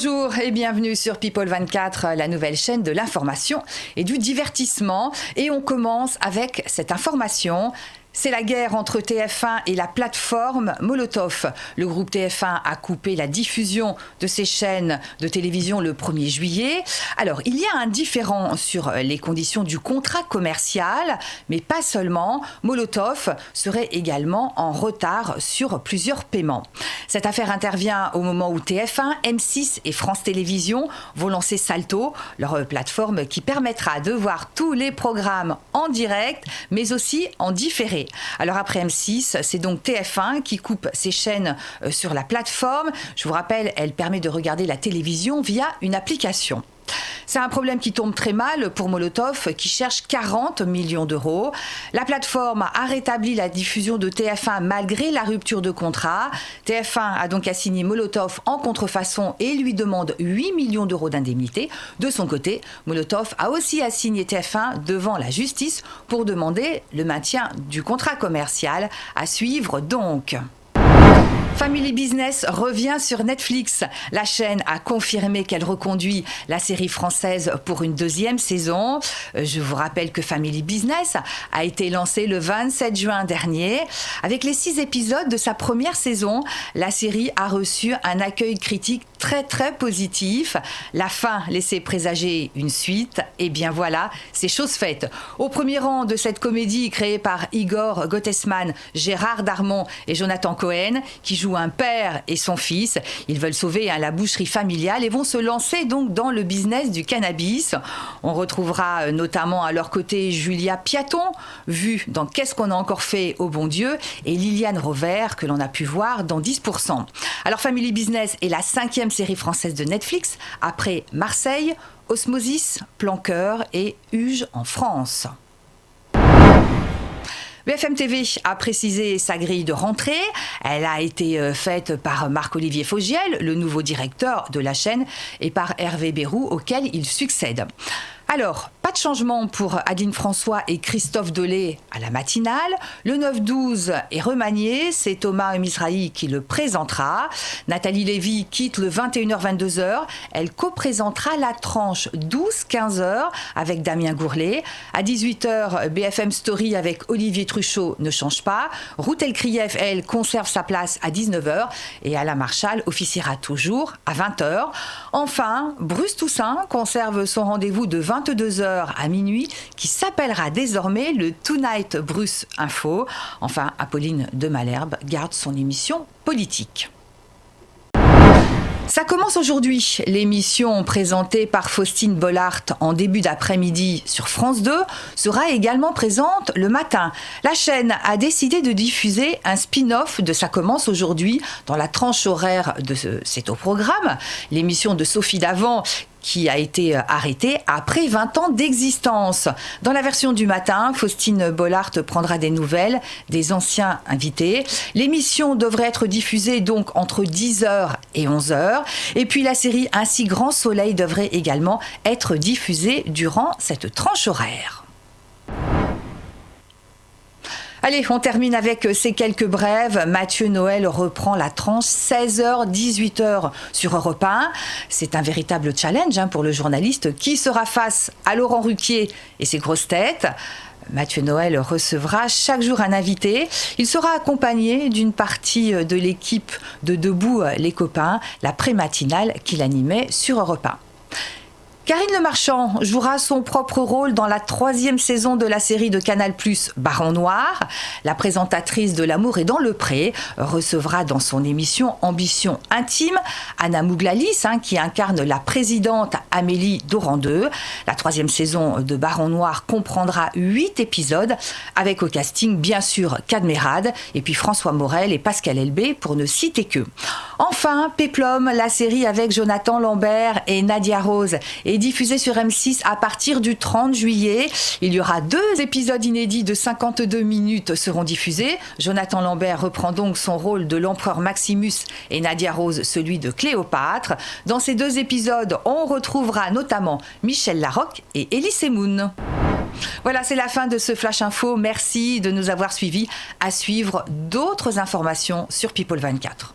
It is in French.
Bonjour et bienvenue sur People 24, la nouvelle chaîne de l'information et du divertissement. Et on commence avec cette information. C'est la guerre entre TF1 et la plateforme Molotov. Le groupe TF1 a coupé la diffusion de ses chaînes de télévision le 1er juillet. Alors, il y a un différend sur les conditions du contrat commercial, mais pas seulement. Molotov serait également en retard sur plusieurs paiements. Cette affaire intervient au moment où TF1, M6 et France Télévisions vont lancer Salto, leur plateforme qui permettra de voir tous les programmes en direct, mais aussi en différé. Alors après M6, c'est donc TF1 qui coupe ses chaînes sur la plateforme. Je vous rappelle, elle permet de regarder la télévision via une application. C'est un problème qui tombe très mal pour Molotov qui cherche 40 millions d'euros. La plateforme a rétabli la diffusion de TF1 malgré la rupture de contrat. TF1 a donc assigné Molotov en contrefaçon et lui demande 8 millions d'euros d'indemnité. De son côté, Molotov a aussi assigné TF1 devant la justice pour demander le maintien du contrat commercial. À suivre donc. Family Business revient sur Netflix. La chaîne a confirmé qu'elle reconduit la série française pour une deuxième saison. Je vous rappelle que Family Business a été lancée le 27 juin dernier. Avec les 6 épisodes de sa première saison, la série a reçu un accueil critique très positif. La fin laissait présager une suite. Et bien voilà, c'est chose faite. Au premier rang de cette comédie créée par Igor Gottesman, Gérard Darmon et Jonathan Cohen, qui jouent un père et son fils. Ils veulent sauver la boucherie familiale et vont se lancer donc dans le business du cannabis. On retrouvera notamment à leur côté Julia Piaton, vue dans Qu'est-ce qu'on a encore fait au bon Dieu, et Liliane Rover, que l'on a pu voir dans 10%. Alors Family Business est la 5e série française de Netflix, après Marseille, Osmosis, Plan Cœur et Huge en France. BFM TV a précisé sa grille de rentrée. Elle a été faite par Marc-Olivier Fogiel, le nouveau directeur de la chaîne, et par Hervé Bérou, auquel il succède. Alors, pas de changement pour Adeline François et Christophe Delay à la matinale. Le 9-12 est remanié, c'est Thomas Misrahi qui le présentera. Nathalie Lévy quitte le 21h-22h. Elle co-présentera la tranche 12-15h avec Damien Gourlet. À 18h, BFM Story avec Olivier Truchot ne change pas. Routel Krief, elle, conserve sa place à 19h. Et Alain Marchal officiera toujours à 20h. Enfin, Bruce Toussaint conserve son rendez-vous de 22h à minuit, qui s'appellera désormais le Tonight Bruce Info. Enfin, Apolline de Malherbe garde son émission politique. Ça commence aujourd'hui. L'émission présentée par Faustine Bollard en début d'après-midi sur France 2 sera également présente le matin. La chaîne a décidé de diffuser un spin-off de Ça commence aujourd'hui dans la tranche horaire de C'est au programme. L'émission de Sophie Davant qui a été arrêtée après 20 ans d'existence. Dans la version du matin, Faustine Bollard prendra des nouvelles des anciens invités. L'émission devrait être diffusée donc entre 10h et 11h. Et puis la série Un si grand soleil devrait également être diffusée durant cette tranche horaire. Allez, on termine avec ces quelques brèves. Mathieu Noël reprend la tranche 16h-18h sur Europe 1. C'est un véritable challenge pour le journaliste qui sera face à Laurent Ruquier et ses grosses têtes. Mathieu Noël recevra chaque jour un invité. Il sera accompagné d'une partie de l'équipe de Debout les copains, la pré-matinale qu'il animait sur Europe 1. Karine Le Marchand jouera son propre rôle dans la 3e saison de la série de Canal+, Baron Noir. La présentatrice de L'amour est dans le pré recevra dans son émission Ambition intime Anna Mouglalis, qui incarne la présidente Amélie Dorandeux. La 3e saison de Baron Noir comprendra 8 épisodes avec au casting bien sûr Cadmerade et puis François Morel et Pascal Elbé pour ne citer que. Enfin, Péplum, la série avec Jonathan Lambert et Nadia Rose est diffusée sur M6 à partir du 30 juillet. Il y aura 2 épisodes inédits de 52 minutes seront diffusés. Jonathan Lambert reprend donc son rôle de l'empereur Maximus et Nadia Rose celui de Cléopâtre. Dans ces 2 épisodes, on retrouvera notamment Michel Larocque et Elie Semoun. Voilà, c'est la fin de ce Flash Info. Merci de nous avoir suivis. À suivre d'autres informations sur People 24.